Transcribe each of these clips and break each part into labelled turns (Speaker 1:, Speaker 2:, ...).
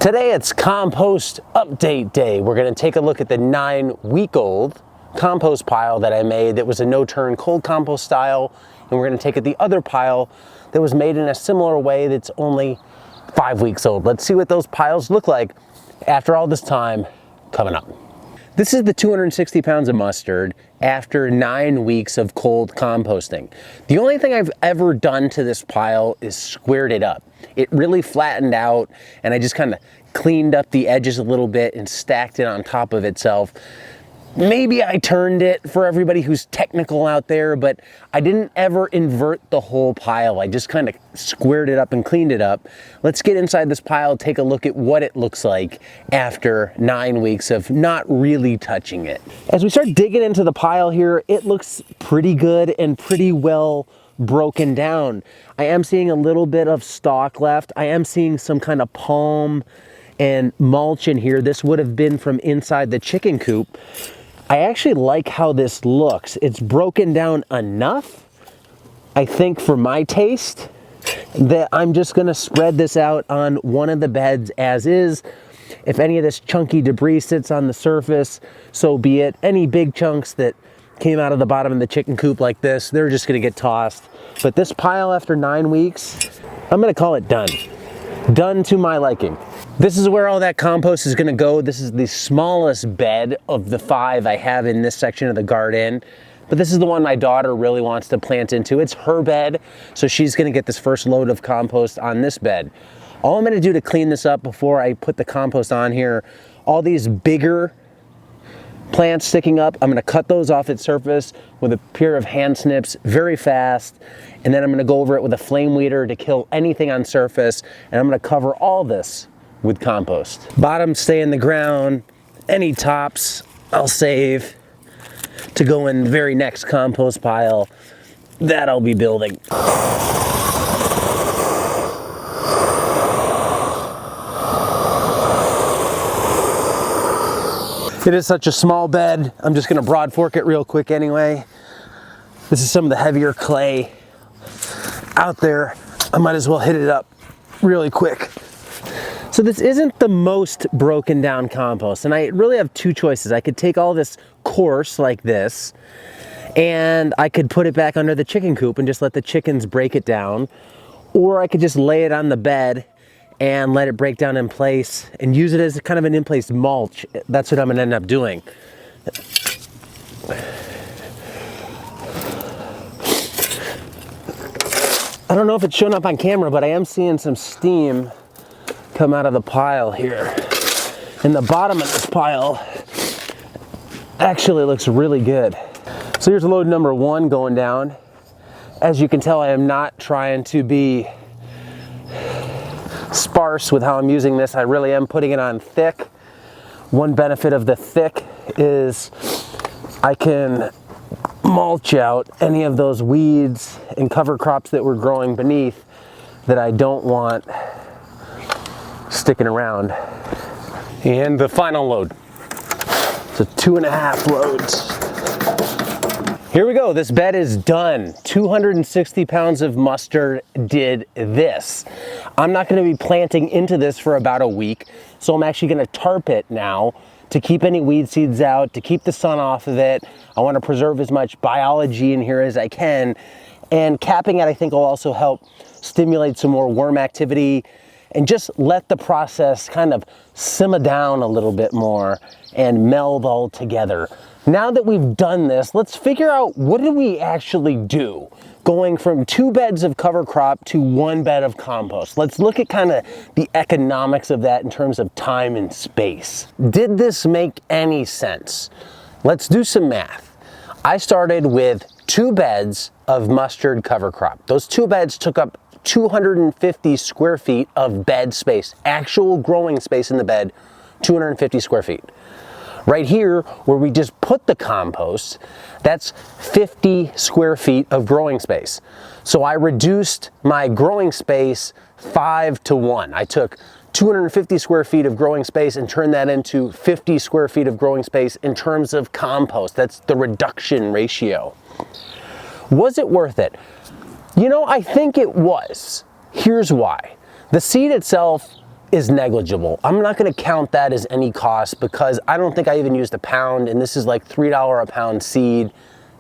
Speaker 1: Today it's compost update day. We're gonna take a look at the 9-week-old compost pile that I made that was a no-turn cold compost style, and we're gonna take at the other pile that was made in a similar way that's only 5 weeks old. Let's see what those piles look like after all this time coming up. This is the 260 pounds of mustard after 9 weeks of cold composting. The only thing I've ever done to this pile is squared it up. It really flattened out, and I just kind of cleaned up the edges a little bit and stacked it on top of itself. Maybe I turned it for everybody who's technical out there, but I didn't ever invert the whole pile. I just kind of squared it up and cleaned it up. Let's get inside this pile, take a look at what it looks like after 9 weeks of not really touching it. As we start digging into the pile here, it looks pretty good and pretty well broken down. I am seeing a little bit of stalk left. I am seeing some kind of palm and mulch in here. This would have been from inside the chicken coop. I actually like how this looks. It's broken down enough, I think, for my taste, that I'm just gonna spread this out on one of the beds as is. If any of this chunky debris sits on the surface, so be it. Any big chunks that came out of the bottom of the chicken coop like this, they're just gonna get tossed. But this pile after 9 weeks, I'm gonna call it done. Done to my liking. This is where all that compost is gonna go. This is the smallest bed of the 5 I have in this section of the garden, but this is the one my daughter really wants to plant into. It's her bed, so she's gonna get this first load of compost on this bed. All I'm gonna do to clean this up before I put the compost on here, all these bigger plants sticking up, I'm gonna cut those off its surface with a pair of hand snips very fast, and then I'm gonna go over it with a flame weeder to kill anything on surface, and I'm gonna cover all this with compost. Bottoms stay in the ground, any tops I'll save to go in the very next compost pile that I'll be building. It is such a small bed, I'm just gonna broad fork it real quick anyway. This is some of the heavier clay out there. I might as well hit it up really quick. So this isn't the most broken down compost, and I really have 2 choices. I could take all this coarse like this, and I could put it back under the chicken coop and just let the chickens break it down, or I could just lay it on the bed and let it break down in place and use it as kind of an in-place mulch. That's what I'm gonna end up doing. I don't know if it's showing up on camera, but I am seeing some steam come out of the pile here. And the bottom of this pile actually looks really good. So here's load number 1 going down. As you can tell, I am not trying to be sparse with how I'm using this. I really am putting it on thick. One benefit of the thick is I can mulch out any of those weeds and cover crops that were growing beneath that I don't want sticking around. And the final load. So 2.5 loads. Here we go, this bed is done. 260 pounds of mustard did this. I'm not gonna be planting into this for about a week, so I'm actually gonna tarp it now to keep any weed seeds out, to keep the sun off of it. I wanna preserve as much biology in here as I can, and capping it I think will also help stimulate some more worm activity and just let the process kind of simmer down a little bit more and meld all together. Now that we've done this, let's figure out what do we actually do going from 2 beds of cover crop to 1 bed of compost. Let's look at kind of the economics of that in terms of time and space. Did this make any sense? Let's do some math. I started with 2 beds of mustard cover crop. Those 2 beds took up 250 square feet of bed space, actual growing space in the bed, 250 square feet. Right here, where we just put the compost, that's 50 square feet of growing space. So I reduced my growing space 5 to 1. I took 250 square feet of growing space and turned that into 50 square feet of growing space in terms of compost. That's the reduction ratio. Was it worth it? You know, I think it was. Here's why. The seed itself is negligible. I'm not gonna count that as any cost because I don't think I even used a pound, and this is like $3 a pound seed.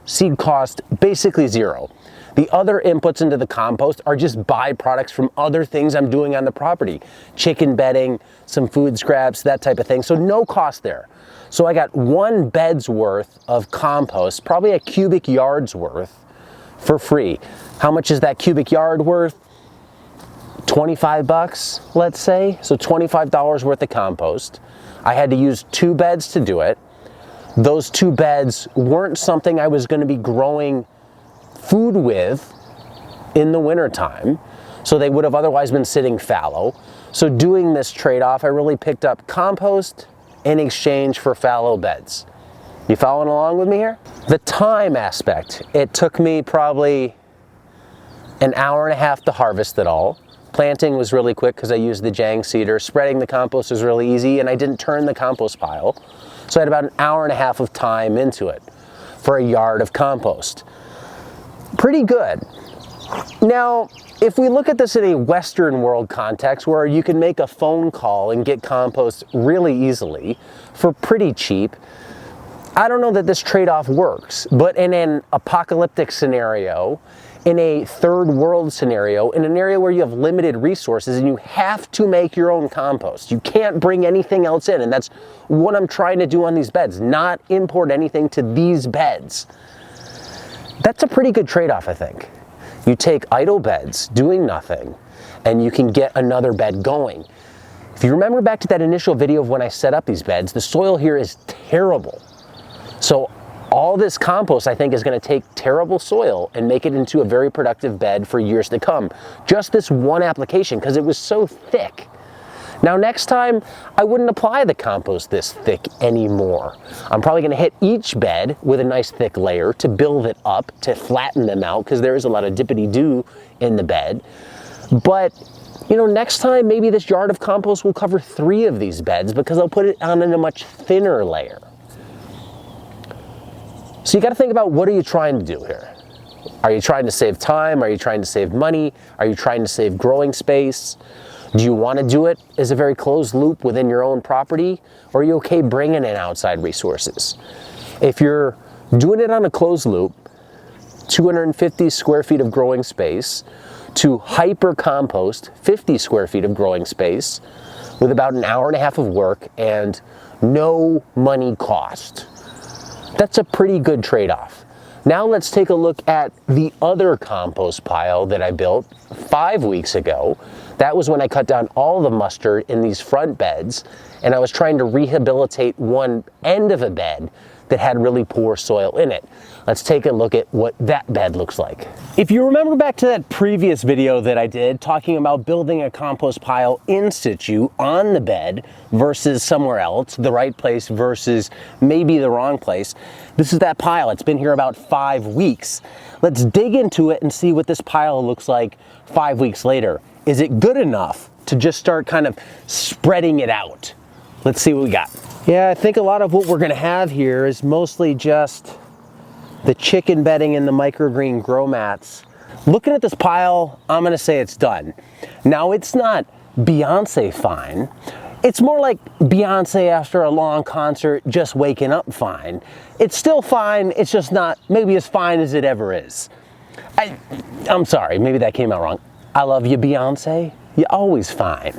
Speaker 1: Seed cost, basically zero. The other inputs into the compost are just byproducts from other things I'm doing on the property. Chicken bedding, some food scraps, that type of thing. So no cost there. So I got 1 bed's worth of compost, probably a cubic yard's worth for free. How much is that cubic yard worth? 25 bucks, let's say. So $25 worth of compost. I had to use 2 beds to do it. Those 2 beds weren't something I was going to be growing food with in the wintertime, so they would have otherwise been sitting fallow. So doing this trade-off, I really picked up compost in exchange for fallow beds. You following along with me here? The time aspect, it took me probably an hour and a half to harvest it all. Planting was really quick because I used the Jang seeder. Spreading the compost was really easy, and I didn't turn the compost pile. So I had about an hour and a half of time into it for a yard of compost. Pretty good. Now, if we look at this in a Western world context where you can make a phone call and get compost really easily for pretty cheap, I don't know that this trade-off works. But in an apocalyptic scenario, in a third world scenario, in an area where you have limited resources and you have to make your own compost, you can't bring anything else in, and that's what I'm trying to do on these beds, not import anything to these beds. That's a pretty good trade-off, I think. You take idle beds, doing nothing, and you can get another bed going. If you remember back to that initial video of when I set up these beds, the soil here is terrible. So all this compost, I think, is going to take terrible soil and make it into a very productive bed for years to come. Just this one application, because it was so thick. Now next time, I wouldn't apply the compost this thick anymore. I'm probably going to hit each bed with a nice thick layer to build it up, to flatten them out, because there is a lot of dippity-doo in the bed. But, you know, next time, maybe this yard of compost will cover 3 of these beds because I'll put it on in a much thinner layer. So you got to think about, what are you trying to do here? Are you trying to save time? Are you trying to save money? Are you trying to save growing space? Do you want to do it as a very closed loop within your own property? Or are you okay bringing in outside resources? If you're doing it on a closed loop, 250 square feet of growing space to hyper compost 50 square feet of growing space with about an hour and a half of work and no money cost. That's a pretty good trade-off. Now let's take a look at the other compost pile that I built 5 weeks ago. That was when I cut down all the mustard in these front beds, and I was trying to rehabilitate one end of a bed that had really poor soil in it. Let's take a look at what that bed looks like. If you remember back to that previous video that I did talking about building a compost pile in situ on the bed versus somewhere else, the right place versus maybe the wrong place, this is that pile. It's been here about 5 weeks. Let's dig into it and see what this pile looks like 5 weeks later. Is it good enough to just start kind of spreading it out? Let's see what we got. Yeah, I think a lot of what we're gonna have here is mostly just the chicken bedding and the microgreen grow mats. Looking at this pile, I'm gonna say it's done. Now, it's not Beyonce fine. It's more like Beyonce after a long concert just waking up fine. It's still fine, it's just not maybe as fine as it ever is. I'm sorry, maybe that came out wrong. I love you, Beyonce. You're always fine.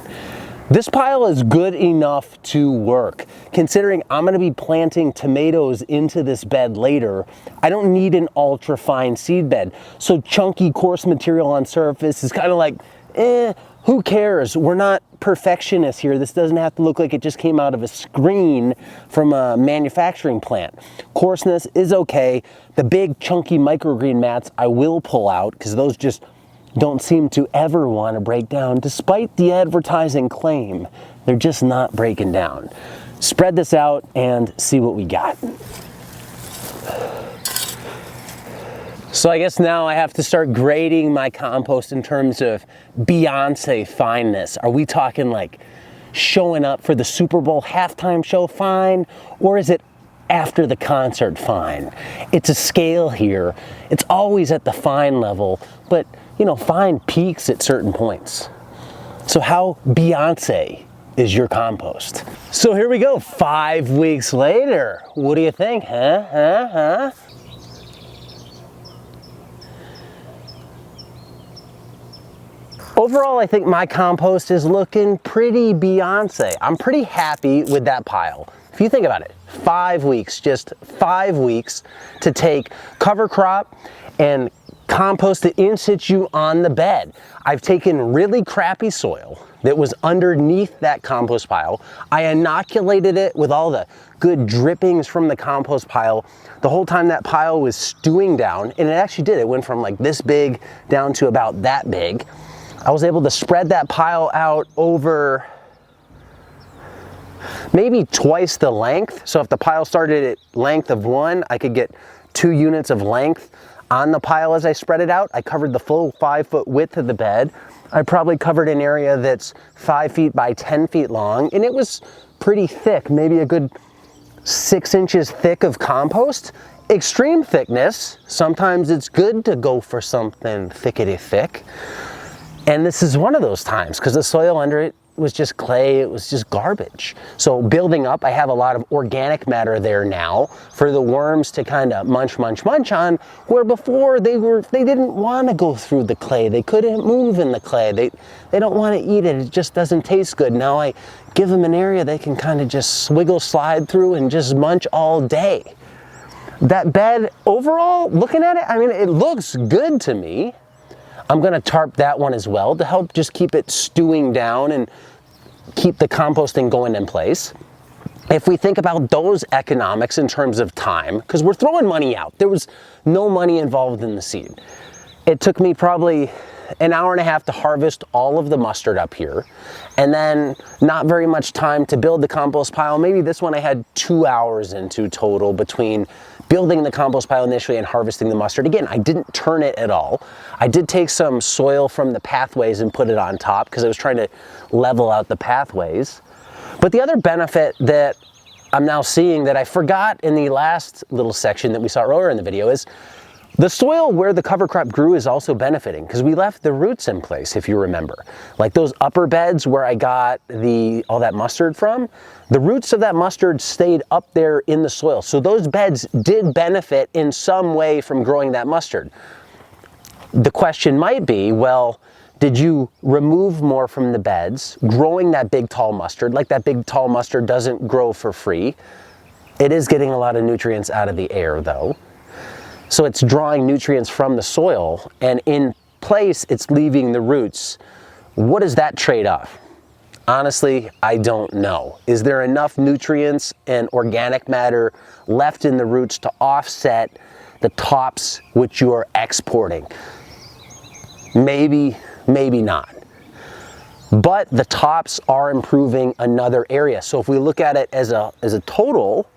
Speaker 1: This pile is good enough to work. Considering I'm gonna be planting tomatoes into this bed later, I don't need an ultra fine seed bed. So chunky, coarse material on surface is kind of like, who cares? We're not perfectionists here. This doesn't have to look like it just came out of a screen from a manufacturing plant. Coarseness is okay. The big chunky microgreen mats I will pull out because those just don't seem to ever want to break down, despite the advertising claim. They're just not breaking down. Spread this out and see what we got. So I guess now I have to start grading my compost in terms of Beyonce fineness. Are we talking like showing up for the Super Bowl halftime show fine, or is it after the concert fine? It's a scale here. It's always at the fine level, but you know, fine peaks at certain points. So how Beyonce is your compost? So here we go, 5 weeks later. What do you think, huh? Overall, I think my compost is looking pretty Beyonce. I'm pretty happy with that pile. If you think about it, 5 weeks, just 5 weeks to take cover crop and compost it in situ on the bed. I've taken really crappy soil that was underneath that compost pile. I inoculated it with all the good drippings from the compost pile the whole time that pile was stewing down, and it actually did. It went from like this big down to about that big. I was able to spread that pile out over maybe twice the length. So if the pile started at length of 1, I could get 2 units of length on the pile as I spread it out. I covered the full 5-foot width of the bed. I probably covered an area that's 5 feet by 10 feet long, and it was pretty thick, maybe a good 6 inches thick of compost. Extreme thickness. Sometimes it's good to go for something thickety thick. And this is one of those times because the soil under it was just clay, it was just garbage. So building up, I have a lot of organic matter there now for the worms to kind of munch on, where before they didn't want to go through the clay. They couldn't move in the clay. They don't want to eat it. It just doesn't taste good. Now I give them an area they can kind of just swiggle slide through and just munch all day. That bed overall, looking at it, I mean, it looks good to me. I'm gonna tarp that one as well to help just keep it stewing down and keep the composting going in place. If we think about those economics in terms of time, because we're throwing money out, there was no money involved in the seed. It took me probably an hour and a half to harvest all of the mustard up here, and then not very much time to build the compost pile. Maybe this one I had 2 hours into total between building the compost pile initially and harvesting the mustard. Again, I didn't turn it at all. I did take some soil from the pathways and put it on top because I was trying to level out the pathways. But the other benefit that I'm now seeing that I forgot in the last little section that we saw earlier in the video is the soil where the cover crop grew is also benefiting because we left the roots in place, if you remember. Like those upper beds where I got all that mustard from, the roots of that mustard stayed up there in the soil. So those beds did benefit in some way from growing that mustard. The question might be, well, did you remove more from the beds, growing that big tall mustard? Like that big tall mustard doesn't grow for free. It is getting a lot of nutrients out of the air though. So it's drawing nutrients from the soil, and in place it's leaving the roots. What is that trade-off? Honestly, I don't know. Is there enough nutrients and organic matter left in the roots to offset the tops which you are exporting? Maybe, maybe not. But the tops are improving another area. So if we look at it as a total,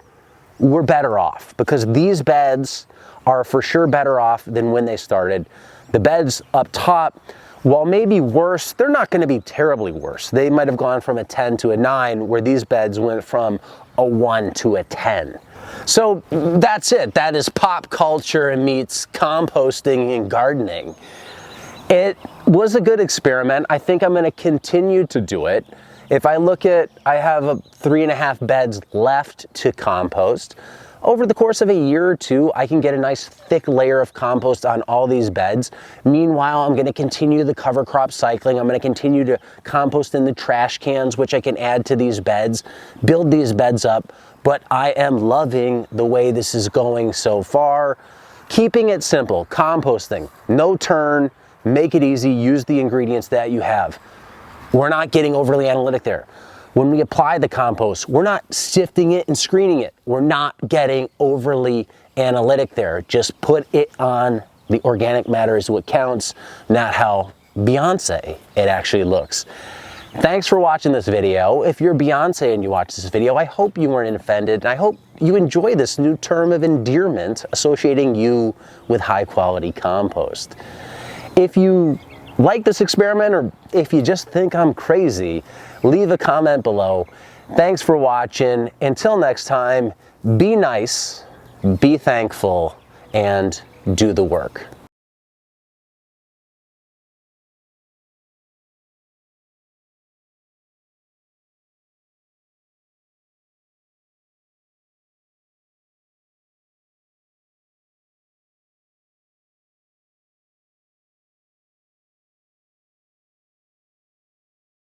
Speaker 1: we're better off because these beds are for sure better off than when they started. The beds up top, while maybe worse, they're not going to be terribly worse. They might have gone from a 10 to a 9, where these beds went from a 1 to a 10. So that's it. That is pop culture meets composting and gardening. It was a good experiment. I think I'm going to continue to do it. If I look at, I have 3.5 beds left to compost. Over the course of a year or two, I can get a nice thick layer of compost on all these beds. Meanwhile, I'm going to continue the cover crop cycling. I'm going to continue to compost in the trash cans, which I can add to these beds, build these beds up. But I am loving the way this is going so far. Keeping it simple, composting, no turn, make it easy, use the ingredients that you have. We're not getting overly analytic there. When we apply the compost, we're not sifting it and screening it. We're not getting overly analytic there. Just put it on. The organic matter is what counts, not how Beyonce it actually looks. Thanks for watching this video. If you're Beyonce and you watch this video, I hope you weren't offended, and I hope you enjoy this new term of endearment associating you with high quality compost. If you like this experiment, or if you just think I'm crazy, leave a comment below. Thanks for watching. Until next time, be nice, be thankful, and do the work.